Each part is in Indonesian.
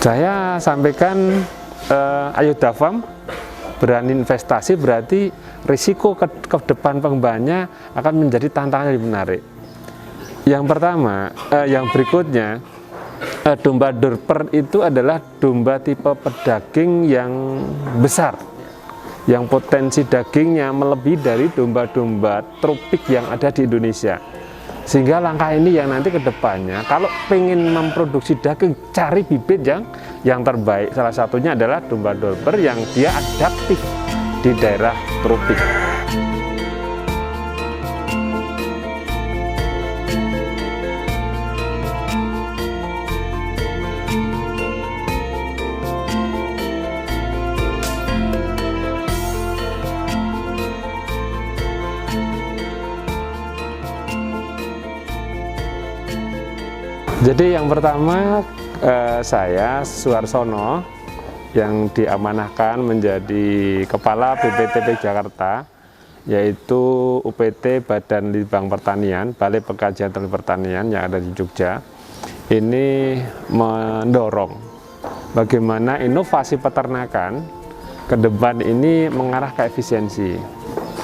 Saya sampaikan Ayodhya Farm berani investasi, berarti risiko ke depan pengembangannya akan menjadi tantangan yang menarik. Yang pertama, yang berikutnya, domba Dorper itu adalah domba tipe pedaging yang besar, yang potensi dagingnya melebihi dari domba-domba tropik yang ada di Indonesia. Sehingga langkah ini yang nanti ke depannya, kalau pengen memproduksi daging, cari bibit yang terbaik. Salah satunya adalah domba Dorper yang dia adaptif di daerah tropik. Jadi yang pertama, saya Suharsono yang diamanahkan menjadi Kepala BPTP Jakarta, yaitu UPT Badan Litbang Pertanian, Balai Pengkajian Teknik Pertanian yang ada di Jogja. Ini mendorong bagaimana inovasi peternakan ke depan ini mengarah ke efisiensi.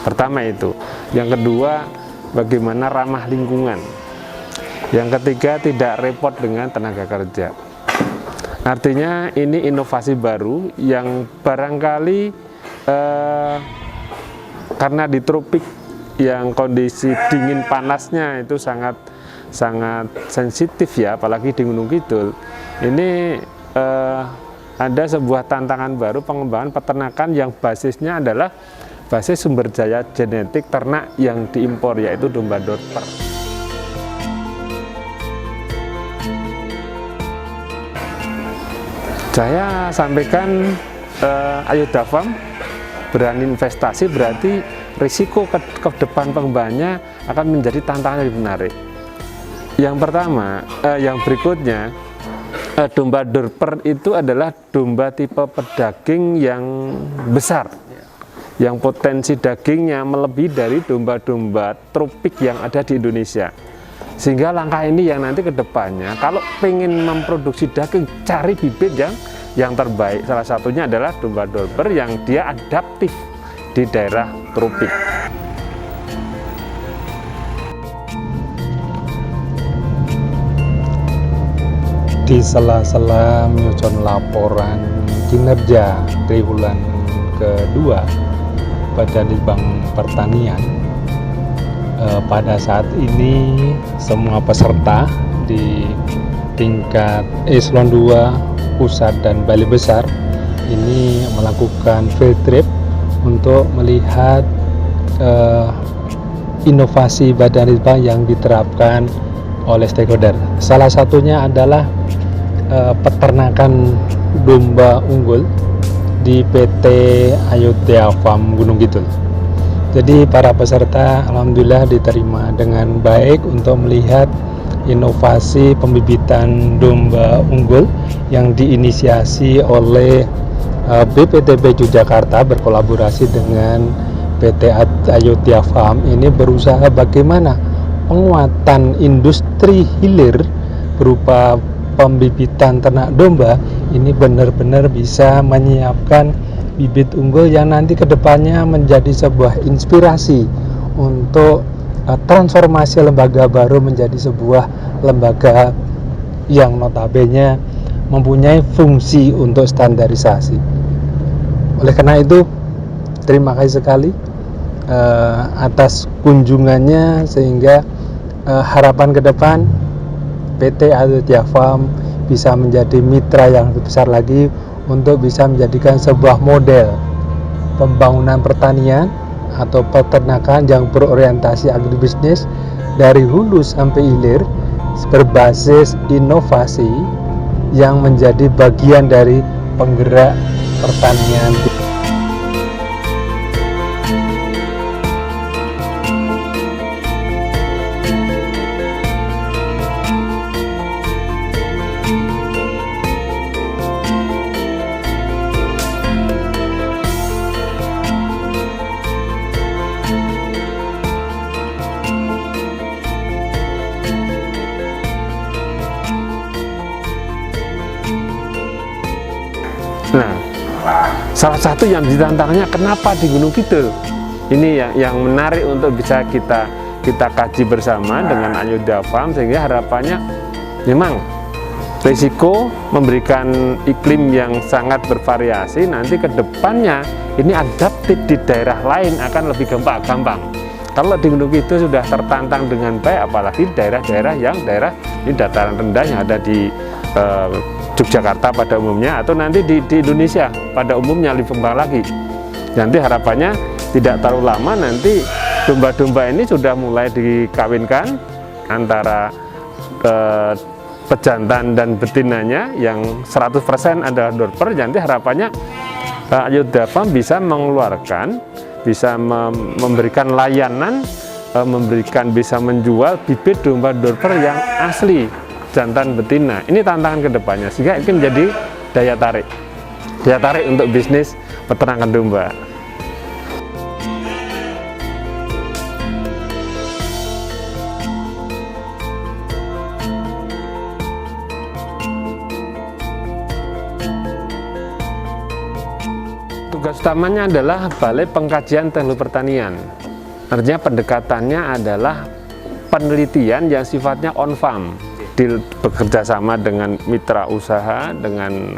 Pertama itu. Yang kedua, bagaimana ramah lingkungan. Yang ketiga, tidak repot dengan tenaga kerja. Artinya ini inovasi baru yang barangkali karena di tropik yang kondisi dingin panasnya itu sangat sensitif ya, apalagi di Gunung Kidul. Ini ada sebuah tantangan baru pengembangan peternakan yang basisnya adalah basis sumber daya genetik ternak yang diimpor, yaitu domba Dorper. Saya sampaikan Ayodhya Farm berani investasi, berarti risiko ke depan pengembangannya akan menjadi tantangan yang menarik. Yang pertama, yang berikutnya, domba Dorper itu adalah domba tipe pedaging yang besar, yang potensi dagingnya melebihi dari domba-domba tropik yang ada di Indonesia. Sehingga langkah ini yang nanti ke depannya, kalau pengen memproduksi daging, cari bibit yang terbaik. Salah satunya adalah domba Dorper yang dia adaptif di daerah tropik. Di sela-sela menyusun laporan kinerja triwulan kedua Badan Litbang Pertanian, pada saat ini semua peserta di tingkat eselon 2 pusat dan balai besar ini melakukan field trip untuk melihat inovasi Badan Litbang yang diterapkan oleh stakeholder. Salah satunya adalah peternakan domba unggul di PT Ayodhya Farm Gunung Kidul. Jadi para peserta alhamdulillah diterima dengan baik untuk melihat inovasi pembibitan domba unggul yang diinisiasi oleh BPTP Yogyakarta berkolaborasi dengan PT Ayodhya Farm. Ini berusaha bagaimana penguatan industri hilir berupa pembibitan ternak domba ini benar-benar bisa menyiapkan bibit unggul yang nanti kedepannya menjadi sebuah inspirasi untuk transformasi lembaga baru menjadi sebuah lembaga yang notabene mempunyai fungsi untuk standarisasi. Oleh karena itu, terima kasih sekali atas kunjungannya, sehingga harapan ke depan PT Ayodhya Farm bisa menjadi mitra yang lebih besar lagi untuk bisa menjadikan sebuah model pembangunan pertanian atau peternakan yang berorientasi agribisnis dari hulu sampai hilir berbasis inovasi yang menjadi bagian dari penggerak pertanian. Nah, salah satu yang ditantangnya kenapa di Gunung Kidul? Ini yang menarik untuk bisa kita kaji bersama dengan Ayodhya Farm, sehingga harapannya memang risiko memberikan iklim yang sangat bervariasi, nanti ke depannya ini adaptif di daerah lain akan lebih gampang. Kalau di Gunung Kidul sudah tertantang dengan baik, apalagi daerah-daerah ini dataran rendah yang ada di Yogyakarta pada umumnya, atau nanti di Indonesia pada umumnya lebih berkembang lagi. Nanti harapannya tidak terlalu lama, nanti domba-domba ini sudah mulai dikawinkan antara pejantan dan betinanya yang 100% adalah dorper. Nanti harapannya Ayodhya Farm bisa mengeluarkan, bisa memberikan layanan, bisa menjual bibit domba dorper yang asli jantan betina. Ini tantangan kedepannya, sehingga ini menjadi daya tarik untuk bisnis peternakan domba. Tugas utamanya adalah Balai Pengkajian Teknologi Pertanian. Artinya pendekatannya adalah penelitian yang sifatnya on farm, bekerja sama dengan mitra usaha, dengan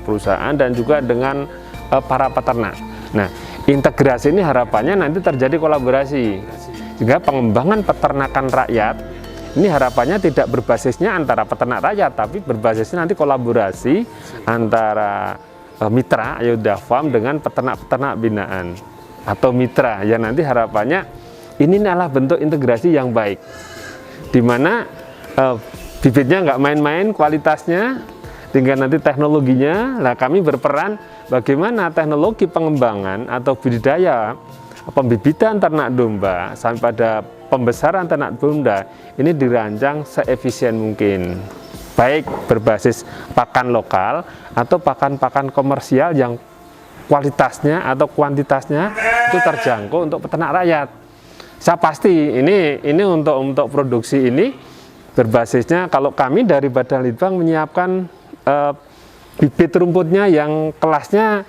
perusahaan, dan juga dengan para peternak. Nah, integrasi ini harapannya nanti terjadi kolaborasi, sehingga pengembangan peternakan rakyat ini harapannya tidak berbasisnya antara peternak rakyat, tapi berbasisnya nanti kolaborasi antara mitra Ayodhya Farm dengan peternak-peternak binaan atau mitra, yang nanti harapannya ini adalah bentuk integrasi yang baik, di mana bibitnya nggak main-main kualitasnya, tinggal nanti teknologinya. Nah, kami berperan bagaimana teknologi pengembangan atau budidaya pembibitan ternak domba sampai pada pembesaran ternak domba ini dirancang seefisien mungkin, baik berbasis pakan lokal atau pakan-pakan komersial yang kualitasnya atau kuantitasnya itu terjangkau untuk peternak rakyat. Saya pasti ini untuk produksi ini berbasisnya, kalau kami dari Badan Litbang menyiapkan bibit rumputnya yang kelasnya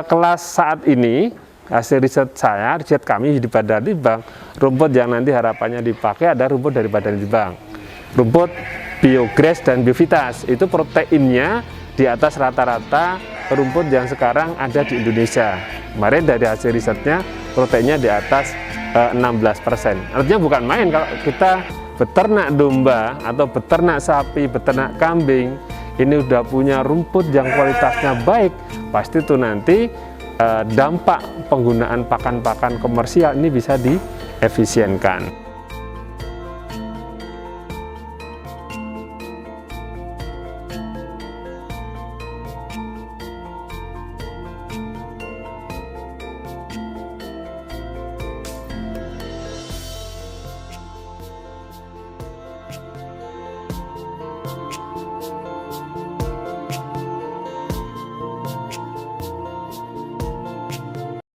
kelas saat ini, hasil riset kami di Badan Litbang, rumput yang nanti harapannya dipakai ada rumput dari Badan Litbang, rumput Biograss dan Biovitas. Itu proteinnya di atas rata-rata rumput yang sekarang ada di Indonesia. Kemarin dari hasil risetnya proteinnya di atas 16%. Artinya bukan main kalau kita beternak domba atau beternak sapi, beternak kambing, ini udah punya rumput yang kualitasnya baik, pasti tuh nanti dampak penggunaan pakan-pakan komersial ini bisa diefisienkan.